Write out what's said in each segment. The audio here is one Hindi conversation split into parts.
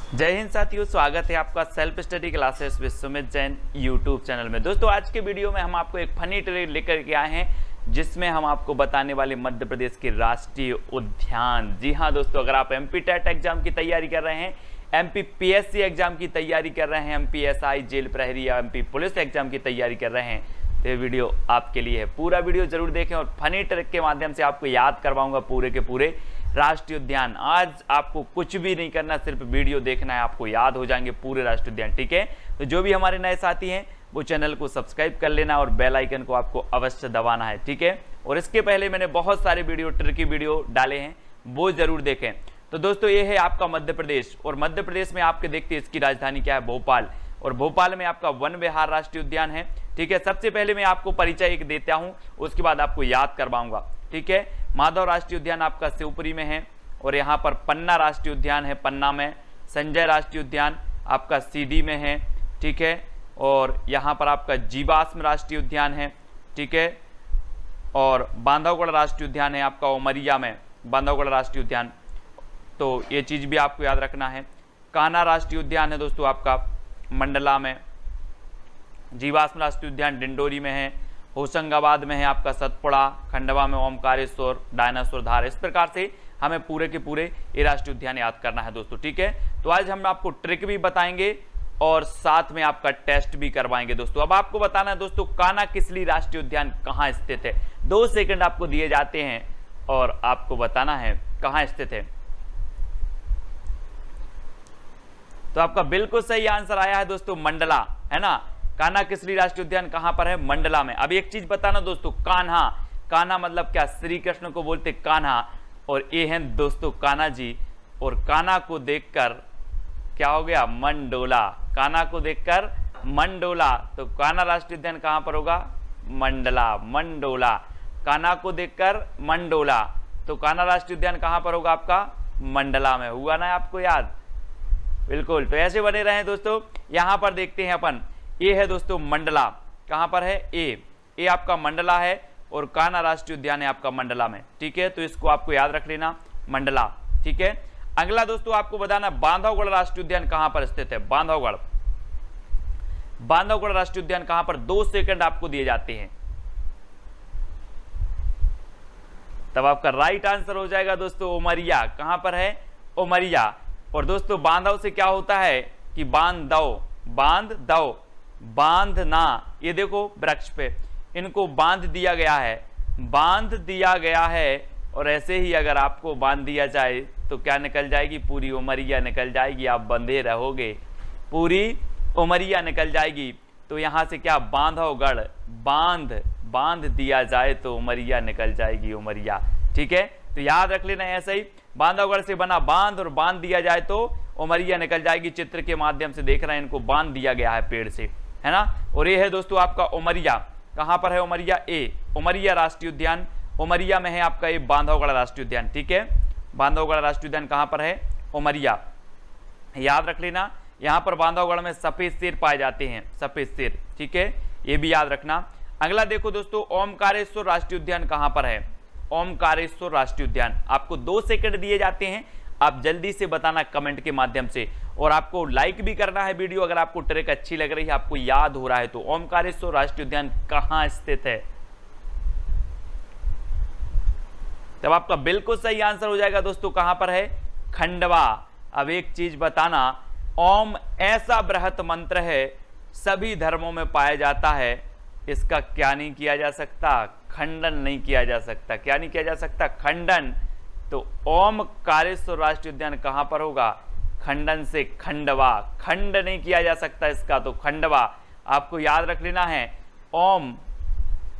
जय हिंद साथियों, स्वागत है आपका self study classes Vishwamit Jain YouTube channel में। दोस्तों आज के वीडियो में हम आपको एक फनी ट्रिक लेकर के आए हैं जिसमें हम आपको बताने वाले मध्य प्रदेश के राष्ट्रीय उद्यान। जी हाँ दोस्तों, अगर आप एमपी टेट एग्जाम की तैयारी कर रहे हैं, एमपी पीएससी एग्जाम की तैयारी कर रहे हैं, एमपी एसआई जेल प्रहरी या एमपी पुलिस एग्जाम की तैयारी कर रहे हैं तो ये वीडियो आपके लिए है। पूरा वीडियो जरूर देखें और फनी ट्रिक के माध्यम से आपको याद करवाऊंगा पूरे के पूरे राष्ट्रीय उद्यान। आज आपको कुछ भी नहीं करना, सिर्फ वीडियो देखना है, आपको याद हो जाएंगे पूरे राष्ट्रीय उद्यान। ठीक है, तो जो भी हमारे नए साथी हैं वो चैनल को सब्सक्राइब कर लेना और बेल आइकन को आपको अवश्य दबाना है। ठीक है, और इसके पहले मैंने बहुत सारे वीडियो ट्रिकी वीडियो डाले हैं, वो जरूर देखें। तो दोस्तों ये है आपका मध्य प्रदेश, और मध्य प्रदेश में आपके देखते हैं इसकी राजधानी क्या है, भोपाल, और भोपाल में आपका वन विहार राष्ट्रीय उद्यान है। ठीक है, सबसे पहले मैं आपको परिचय एक देता हूं, उसके बाद आपको याद करवाऊंगा। ठीक है, माधव राष्ट्रीय उद्यान आपका शिवपुरी में है, और यहाँ पर पन्ना राष्ट्रीय उद्यान है पन्ना में। संजय राष्ट्रीय उद्यान आपका सीधी में है। ठीक है, और यहाँ पर आपका जीवाश्म राष्ट्रीय उद्यान है। ठीक है, और बांधवगढ़ राष्ट्रीय उद्यान है आपका उमरिया में, बांधवगढ़ राष्ट्रीय उद्यान, तो ये चीज़ भी आपको याद रखना है। कान्हा राष्ट्रीय उद्यान है दोस्तों आपका मंडला में। जीवाश्म राष्ट्रीय उद्यान डिंडोरी में है। होशंगाबाद में है आपका सतपुड़ा, खंडवा में ओमकारेश्वर, डायनासोर धार। इस प्रकार से हमें पूरे के पूरे ये राष्ट्रीय उद्यान याद करना है दोस्तों। ठीक है, तो आज हम आपको ट्रिक भी बताएंगे और साथ में आपका टेस्ट भी करवाएंगे दोस्तों। अब आपको बताना है दोस्तों, कान्हा-किसली राष्ट्रीय उद्यान कहाँ स्थित है। 2 सेकंड आपको दिए जाते हैं और आपको बताना है कहाँ स्थित है। तो आपका बिल्कुल सही आंसर आया है दोस्तों, मंडला, है ना। कान्हा-किसली राष्ट्रीय उद्यान कहां पर है, मंडला में। अब एक चीज बताना दोस्तों, कान्हा, कान्हा मतलब क्या, श्री कृष्ण को बोलते कान्हा, और ये हैं दोस्तों कान्हा जी, और कान्हा को देखकर क्या हो गया, मंडोला। कान्हा को देखकर मंडोला, तो कान्हा राष्ट्रीय उद्यान कहां पर होगा, मंडला, मंडोला। कान्हा को देखकर मंडोला, तो कान्हा राष्ट्रीय उद्यान कहां पर होगा आपका, मंडला में। हुआ ना आपको याद, बिल्कुल। तो ऐसे बने रहें दोस्तों। यहां पर देखते हैं अपन, ये है दोस्तों मंडला, कहां पर है, ए आपका मंडला है, और कान्हा राष्ट्रीय उद्यान है आपका मंडला में। ठीक है, तो इसको आपको याद रख लेना, मंडला। ठीक है, अगला दोस्तों आपको बताना, बांधवगढ़ राष्ट्रीय उद्यान कहां पर स्थित है, बांधवगढ़। बांधवगढ़ राष्ट्रीय उद्यान कहां पर, 2 सेकंड आपको दिए जाते हैं, तब आपका राइट आंसर हो जाएगा दोस्तों उमरिया। कहां पर है, उमरिया। और दोस्तों बांधव से क्या होता है कि बांध दो, बांध दो, बांधना। ये देखो वृक्ष पे इनको बांध दिया गया है, बांध दिया गया है। और ऐसे ही अगर आपको बांध दिया जाए तो क्या निकल जाएगी, पूरी उमरिया निकल जाएगी, आप बंधे रहोगे, पूरी उमरिया निकल जाएगी। तो यहां से क्या, बांधवगढ़, बांध दिया जाए तो उमरिया निकल जाएगी, उमरिया। ठीक है, तो याद रख लेना ऐसा ही, बांधवगढ़ से बना बांध, और बांध दिया जाए तो उमरिया निकल जाएगी। चित्र के माध्यम से देख रहे हैं, इनको बांध दिया गया है पेड़ से, है ना। और ये है दोस्तों आपका उमरिया, कहां पर है उमरिया, ए उमरिया राष्ट्रीय उद्यान, उमरिया में है आपका ये बांधवगढ़ राष्ट्रीय उद्यान। ठीक है, बांधवगढ़ राष्ट्रीय उद्यान कहां पर है, उमरिया, याद रख लेना। यहां पर बांधवगढ़ में सफेद शेर पाए जाते हैं, सफेद शेर। ठीक है, ये भी याद रखना। अगला देखो दोस्तों, ओमकारेश्वर राष्ट्रीय उद्यान कहां पर है, ओमकारेश्वर राष्ट्रीय उद्यान। आपको 2 सेकंड दिए जाते हैं, आप जल्दी से बताना कमेंट के माध्यम से, और आपको लाइक भी करना है वीडियो अगर आपको ट्रिक अच्छी लग रही है, आपको याद हो रहा है तो। ओमकारेश्वर राष्ट्रीय उद्यान कहां स्थित है, तब आपका बिल्कुल सही आंसर हो जाएगा दोस्तों, कहां पर है, खंडवा। अब एक चीज बताना, ओम ऐसा बृहत मंत्र है, सभी धर्मों में पाया जाता है, इसका क्या नहीं किया जा सकता, खंडन नहीं किया जा सकता। क्या नहीं किया जा सकता, खंडन। तो ओमकारेश्वर राष्ट्रीय उद्यान कहां पर होगा, खंडन से खंडवा, खंड नहीं किया जा सकता इसका, तो खंडवा। आपको याद रख लेना है, ओम,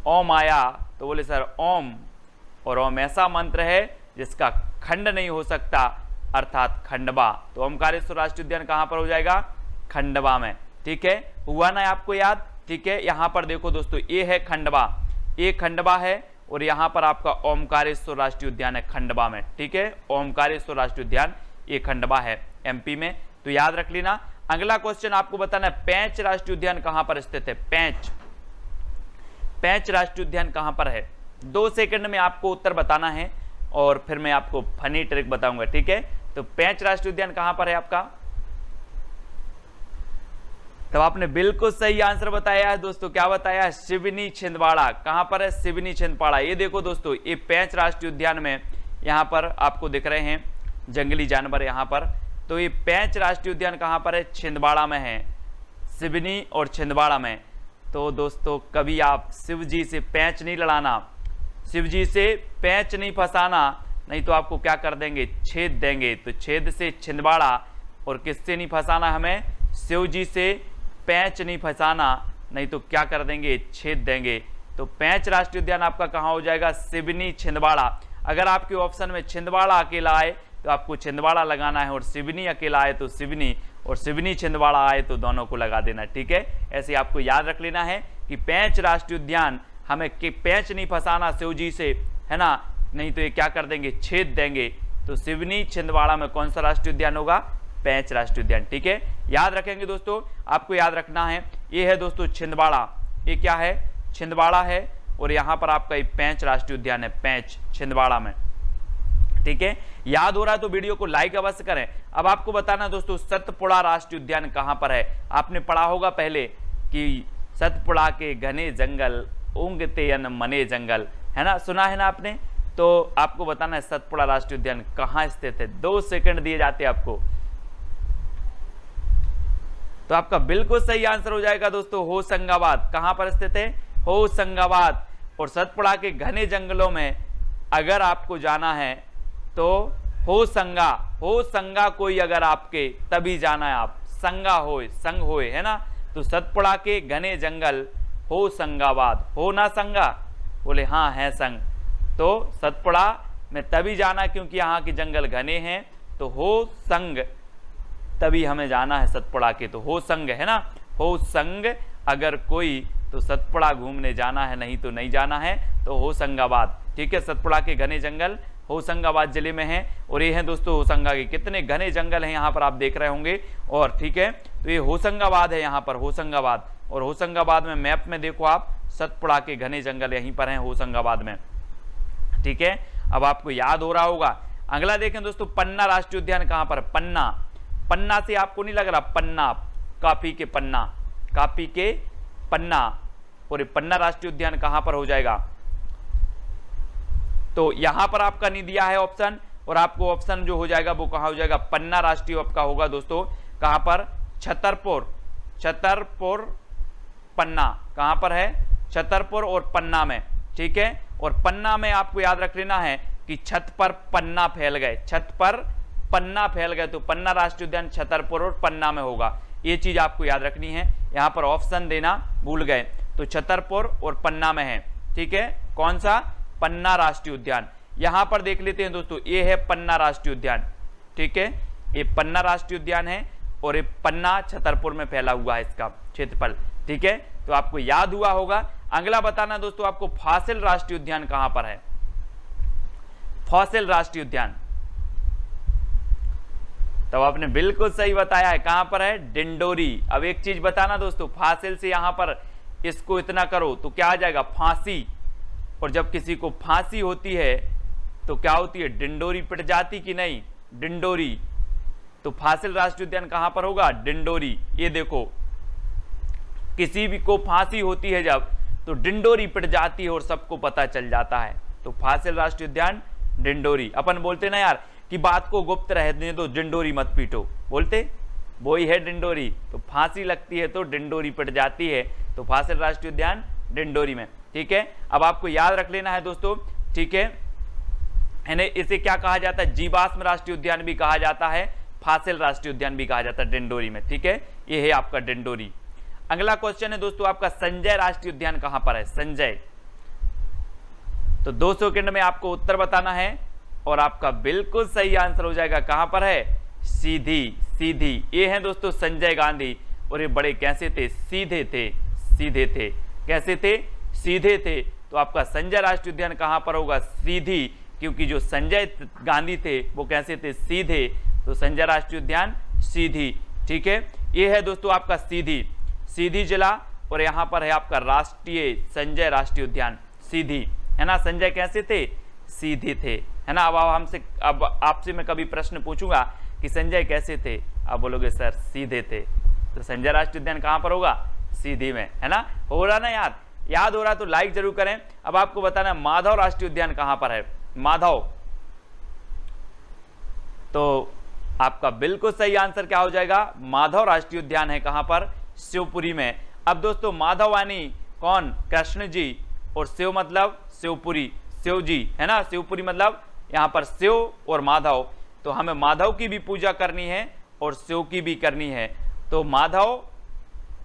ओम आया तो बोले सर ओम, और ओम ऐसा मंत्र है जिसका खंड नहीं हो सकता, अर्थात खंडवा। तो ओमकारेश्वर राष्ट्रीय उद्यान कहां पर हो जाएगा, खंडवा में। ठीक है, हुआ ना आपको याद। ठीक है, यहां पर देखो दोस्तों, ये है खंडवा, ये खंडवा है, और यहां पर आपका ओमकारेश्वर राष्ट्रीय उद्यान है खंडवा में। ठीक है, ओमकारेश्वर राष्ट्रीय उद्यान ये खंडवा है एमपी में, तो याद रख लेना। अगला क्वेश्चन आपको बताना है, पेंच राष्ट्रीय उद्यान कहां पर स्थित है, पेंच, पेंच राष्ट्रीय उद्यान कहां पर है। 2 सेकंड में आपको उत्तर बताना है, और फिर मैं आपको फनी ट्रिक बताऊंगा। ठीक है, तो पेंच राष्ट्रीय उद्यान कहां पर है आपका, तो आपने बिल्कुल सही आंसर बताया है दोस्तों। क्या बताया है? सिवनी छिंदवाड़ा। कहां पर है? सिवनी छिंदवाड़ा। ये देखो दोस्तों, ये पेंच राष्ट्रीय उद्यान में यहाँ पर आपको दिख रहे हैं जंगली जानवर यहाँ पर। तो ये पेंच राष्ट्रीय उद्यान कहाँ पर है? छिंदवाड़ा में है, सिवनी और छिंदवाड़ा में। तो दोस्तों कभी आप शिव जी से पेंच नहीं लड़ाना, शिव जी से पेंच नहीं फंसाना, नहीं तो आपको क्या कर देंगे? छेद देंगे। तो छेद से छिंदवाड़ा, और किससे नहीं फंसाना हमें? शिव जी से पेंच नहीं फंसाना, नहीं तो क्या कर देंगे? छेद देंगे। तो पेंच राष्ट्रीय उद्यान आपका कहाँ हो जाएगा? सिवनी छिंदवाड़ा। अगर आपके ऑप्शन में छिंदवाड़ा अकेला आए तो आपको छिंदवाड़ा लगाना है, और सिवनी अकेला आए तो सिवनी, और सिवनी छिंदवाड़ा आए तो दोनों को लगा देना। ठीक है, ऐसे आपको याद रख लेना है कि पेंच राष्ट्रीय उद्यान हमें पेंच नहीं फंसाना शिव जी से, है ना, नहीं तो ये क्या कर देंगे? छेद देंगे। तो सिवनी छिंदवाड़ा में कौन सा राष्ट्रीय उद्यान होगा? पेंच राष्ट्रीय उद्यान। ठीक है, याद रखेंगे दोस्तों, आपको याद रखना है। ये है दोस्तों छिंदवाड़ा, ये क्या है? छिंदवाड़ा है, और यहाँ पर आपका ये पेंच राष्ट्रीय उद्यान है, पेंच छिंदवाड़ा में। ठीक है, याद हो रहा है तो वीडियो को लाइक अवश्य करें। अब आपको बताना दोस्तों, सतपुड़ा राष्ट्रीय उद्यान कहां पर है? आपने पढ़ा होगा पहले कि सतपुड़ा के घने जंगल ऊँघते अन मने जंगल, है ना, सुना है ना आपने। तो आपको बताना है सतपुड़ा राष्ट्रीय उद्यान कहां स्थित है। 2 सेकंड दिए जाते हैं आपको। तो आपका बिल्कुल सही आंसर हो जाएगा दोस्तों होशंगाबाद। कहां पर स्थित है? होशंगाबाद। और सतपुड़ा के घने जंगलों में अगर आपको जाना है तो होशंगा कोई अगर आपके तभी जाना है आप, संगा होए, संग होए, है ना। तो सतपुड़ा के घने जंगल होशंगाबाद। हो ना संगा? बोले हाँ है संग। तो सतपुड़ा में तभी जाना क्योंकि यहाँ के जंगल घने हैं, तो हो संग तभी हमें जाना है सतपुड़ा के। तो हो संग, है ना, हो संग अगर कोई तो सतपुड़ा घूमने जाना है, नहीं तो नहीं जाना है। तो होशंगाबाद। ठीक है, सतपुड़ा के घने जंगल होशंगाबाद जिले में है। और ये है दोस्तों होशंगा के कितने घने जंगल हैं यहाँ पर आप देख रहे होंगे। और ठीक है, तो ये होशंगाबाद है यहाँ पर, होशंगाबाद। और होशंगाबाद में मैप में देखो आप, सतपुड़ा के घने जंगल यहीं पर हैं होशंगाबाद में। ठीक है, अब आपको याद हो रहा होगा। अगला देखें दोस्तों, पन्ना राष्ट्रीय उद्यान कहां पर? पन्ना। पन्ना से आपको नहीं लग रहा? पन्ना, कापी के पन्ना, कापी के पन्ना। और पन्ना राष्ट्रीय उद्यान कहां पर हो जाएगा? तो यहां पर आपका नहीं दिया है ऑप्शन, और आपको ऑप्शन जो हो जाएगा वो कहां हो जाएगा? पन्ना राष्ट्रीय आपका होगा दोस्तों कहां पर? छतरपुर। छतरपुर पन्ना कहां पर है? छतरपुर और पन्ना में। ठीक है, और पन्ना में आपको याद रख लेना है कि छत पर पन्ना फैल गए, छत पर पन्ना फैल गए। तो पन्ना राष्ट्रीय उद्यान छतरपुर और पन्ना में होगा। ये चीज आपको याद रखनी है, यहां पर ऑप्शन देना भूल गए। तो छतरपुर और पन्ना में है। ठीक है, कौन सा? पन्ना राष्ट्रीय उद्यान। यहां पर देख लेते हैं दोस्तों, ये है पन्ना राष्ट्रीय उद्यान। ठीक है, ये पन्ना राष्ट्रीय उद्यान है, और ये पन्ना छतरपुर में फैला हुआ है इसका क्षेत्रफल। ठीक है, तो आपको याद हुआ होगा। अगला बताना दोस्तों आपको, फॉसिल राष्ट्रीय उद्यान कहां पर है? फॉसिल राष्ट्रीय उद्यान। तो आपने बिल्कुल सही बताया है, कहां पर है? डिंडोरी। अब एक चीज बताना दोस्तों, फॉसिल से यहां पर इसको इतना करो तो क्या आ जाएगा? फांसी। और जब किसी को फांसी होती है तो क्या होती है? डिंडोरी पिट जाती कि नहीं? डिंडोरी। तो फॉसिल राष्ट्रीय उद्यान कहां पर होगा? डिंडोरी। ये देखो, किसी भी को फांसी होती है जब, तो डिंडोरी पिट जाती है और सबको पता चल जाता है। तो फॉसिल राष्ट्रीय उद्यान डिंडोरी। अपन बोलते ना यार कि बात को गुप्त रहने दो, डिंडोरी मत पीटो, बोलते वो ही है डिंडोरी। तो फांसी लगती है तो डिंडोरी पिट जाती है। तो फॉसिल राष्ट्रीय उद्यान डिंडोरी में। ठीक है, अब आपको याद रख लेना है दोस्तों। ठीक है, इसे क्या कहा जाता है? जीवाश्म राष्ट्रीय उद्यान भी कहा जाता है, फॉसिल राष्ट्रीय उद्यान भी कहा जाता है डिंडोरी में। ठीक है, ये है आपका डिंडोरी। अगला क्वेश्चन है दोस्तों आपका, संजय राष्ट्रीय उद्यान कहां पर है? संजय। तो 2 सेकंड में आपको उत्तर बताना है, और आपका बिल्कुल सही आंसर हो जाएगा। कहां पर है? सीधी। सीधी। ये है दोस्तों संजय गांधी। और ये बड़े कैसे थे? सीधे थे, सीधे थे। कैसे थे? सीधे थे। तो आपका संजय राष्ट्रीय उद्यान कहां पर होगा? सीधी, क्योंकि जो संजय गांधी थे वो कैसे थे? सीधे। तो संजय राष्ट्रीय उद्यान सीधी। ठीक है, ये है दोस्तों आपका सीधी, सीधी जिला। और यहां पर है आपका राष्ट्रीय संजय राष्ट्रीय उद्यान सीधी, है ना। संजय कैसे थे? सीधे थे, है ना। अब आपसे मैं कभी प्रश्न पूछूंगा कि संजय कैसे थे, आप बोलोगे सर सीधे थे। तो संजय राष्ट्रीय उद्यान कहां पर होगा, सीधी में, है ना। हो रहा ना याद हो रहा तो लाइक जरूर करें। अब आपको बताना है माधव राष्ट्रीय उद्यान कहां पर है, माधव, तो आपका बिल्कुल सही आंसर क्या हो जाएगा, माधव राष्ट्रीय उद्यान है कहां पर, शिवपुरी में। अब दोस्तों माधव यानी कौन, कृष्ण जी, और शिव मतलब शिवपुरी, शिव जी, है ना, शिवपुरी मतलब यहां पर शिव और माधव, तो हमें माधव की भी पूजा करनी है और शिव की भी करनी है, तो माधव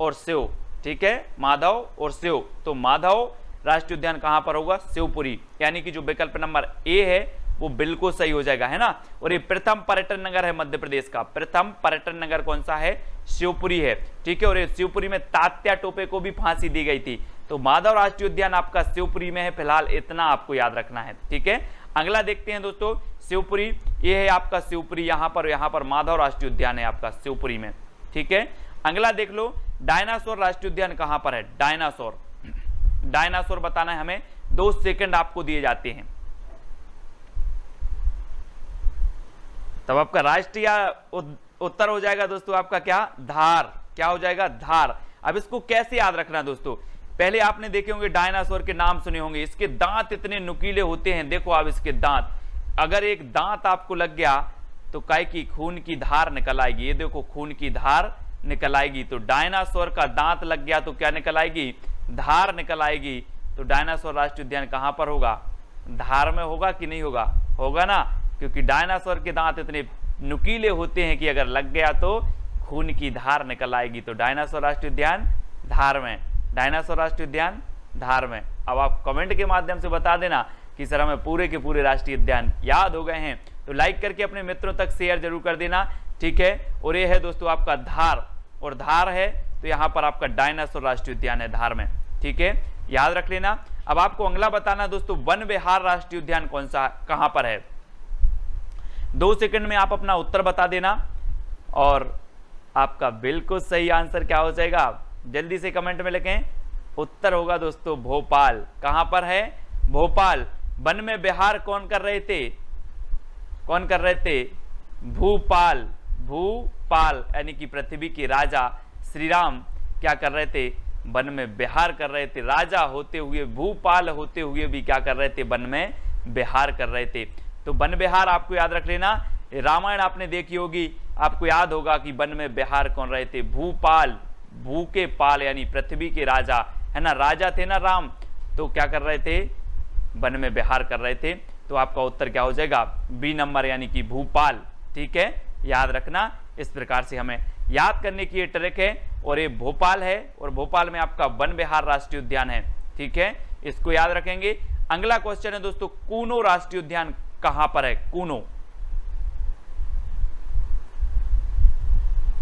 और शिव, ठीक है, माधव और शिव, तो माधव राष्ट्रीय उद्यान कहां पर होगा, शिवपुरी, यानी कि जो विकल्प नंबर ए है वो बिल्कुल सही हो जाएगा, है ना। और ये प्रथम पर्यटन नगर है मध्य प्रदेश का, प्रथम पर्यटन नगर कौन सा है, शिवपुरी है, ठीक है। और ये शिवपुरी में तात्या टोपे को भी फांसी दी गई थी, तो माधव राष्ट्रीय उद्यान आपका शिवपुरी में है, फिलहाल इतना आपको याद रखना है, ठीक है। अगला देखते हैं दोस्तों, शिवपुरी, ये है आपका शिवपुरी, यहाँ पर माधव राष्ट्रीय उद्यान है आपका शिवपुरी में, ठीक है। अगला देख लो, डायनासोर राष्ट्रीय उद्यान कहां पर है, डायनासोर, डायनासोर बताना है हमें, 2 सेकंड आपको दिए जाते हैं। तब आपका राष्ट्रीय उत्तर हो जाएगा दोस्तों आपका क्या, धार, क्या हो जाएगा, धार। अब इसको कैसे याद रखना दोस्तों, पहले आपने देखे होंगे डायनासोर के नाम सुने होंगे, इसके दांत इतने नुकीले होते हैं, देखो आप इसके दांत, अगर एक दांत आपको लग गया तो काय की खून की धार निकल आएगी, ये देखो खून की धार निकल आएगी, तो डायनासोर का दांत लग गया तो क्या निकल आएगी, धार निकल आएगी। तो डायनासोर राष्ट्रीय उद्यान कहां पर होगा, धार में होगा कि नहीं होगा, होगा ना, क्योंकि डायनासोर के दांत इतने नुकीले होते हैं कि अगर लग गया तो खून की धार निकल आएगी, तो डायनासोर राष्ट्रीय उद्यान धार में, डायनासोर राष्ट्रीय उद्यान धार में। अब आप कमेंट के माध्यम से बता देना कि सर हमें पूरे के पूरे राष्ट्रीय उद्यान याद हो गए हैं, तो लाइक करके अपने मित्रों तक शेयर जरूर कर देना, ठीक है। और ये है दोस्तों आपका धार, और धार है तो यहाँ पर आपका डायनासोर राष्ट्रीय उद्यान है धार में, ठीक है, याद रख लेना। अब आपको अगला बताना दोस्तों, वन विहार राष्ट्रीय उद्यान कौन सा कहां पर है, 2 सेकंड में आप अपना उत्तर बता देना, और आपका बिल्कुल सही आंसर क्या हो जाएगा, जल्दी से कमेंट में लिखें, उत्तर होगा दोस्तों भोपाल, कहां पर है, भोपाल। वन में विहार कौन कर रहे थे, कौन कर रहे थे, भूपाल, भूपाल यानी कि पृथ्वी के राजा श्री राम क्या कर रहे थे, वन में विहार कर रहे थे, राजा होते हुए, भूपाल होते हुए भी क्या कर रहे थे, वन में विहार कर रहे थे। तो वन विहार आपको याद रख लेना, रामायण आपने देखी होगी, आपको याद होगा कि वन में विहार कौन रहे थे, भूपाल, भू के पाल यानी पृथ्वी के राजा, है ना, राजा थे ना राम, तो क्या कर रहे थे, वन में विहार कर रहे थे। तो आपका उत्तर क्या हो जाएगा, बी नंबर यानी कि भूपाल, ठीक है, याद रखना। इस प्रकार से हमें याद करने की ये ट्रिक है, और ये भोपाल है, और भोपाल में आपका वन विहार राष्ट्रीय उद्यान है, ठीक है, इसको याद रखेंगे। अगला क्वेश्चन है दोस्तों, कूनो राष्ट्रीय उद्यान कहां पर है, कूनो,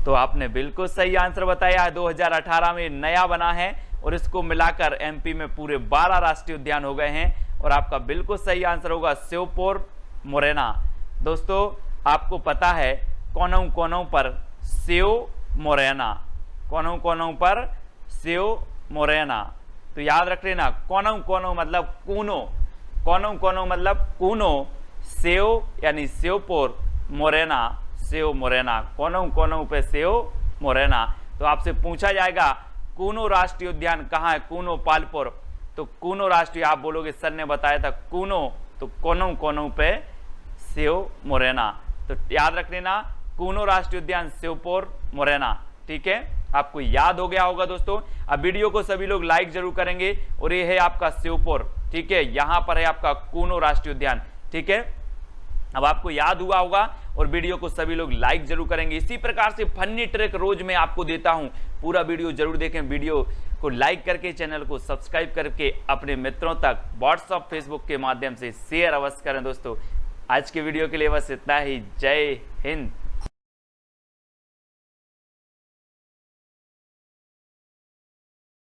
तो आपने बिल्कुल सही आंसर बताया है, 2018 में नया बना है, और इसको मिलाकर एमपी में पूरे 12 राष्ट्रीय उद्यान हो गए हैं, और आपका बिल्कुल सही आंसर होगा शिवपुर मोरेना। दोस्तों आपको पता है कोनों कोनों पर शिव मोरेना, कोनों कोनों पर शिव मोरेना, तो याद रख लेना, कोनों कोनों मतलब कूनो, कोनों कोनों मतलब कूनो, शिव यानी शिवपुर, मोरेना शिव मोरेना, कोनों कोनों पे शिव मोरेना। तो आपसे पूछा जाएगा कूनो राष्ट्रीय उद्यान कहाँ है, कूनो पालपुर, तो कूनो राष्ट्रीय आप बोलोगे सर ने बताया था कूनो, तो कोनों कोनों पे शिव मोरेना, तो याद रख लेना कूनो राष्ट्रीय उद्यान शिवपुर मोरेना, ठीक है, आपको याद हो गया होगा दोस्तों। अब वीडियो को सभी लोग लाइक जरूर करेंगे, और ये है आपका शिवपुर, ठीक है, यहां पर है आपका कूनो राष्ट्रीय उद्यान, ठीक है, अब आपको याद हुआ होगा, और वीडियो को सभी लोग लाइक जरूर करेंगे। इसी प्रकार से फनी ट्रिक रोज मैं आपको देता हूं, पूरा वीडियो जरूर देखें, वीडियो को लाइक करके चैनल को सब्सक्राइब करके अपने मित्रों तक व्हाट्सएप फेसबुक के माध्यम से शेयर अवश्य करें दोस्तों। आज के वीडियो के लिए बस इतना ही, जय हिंद।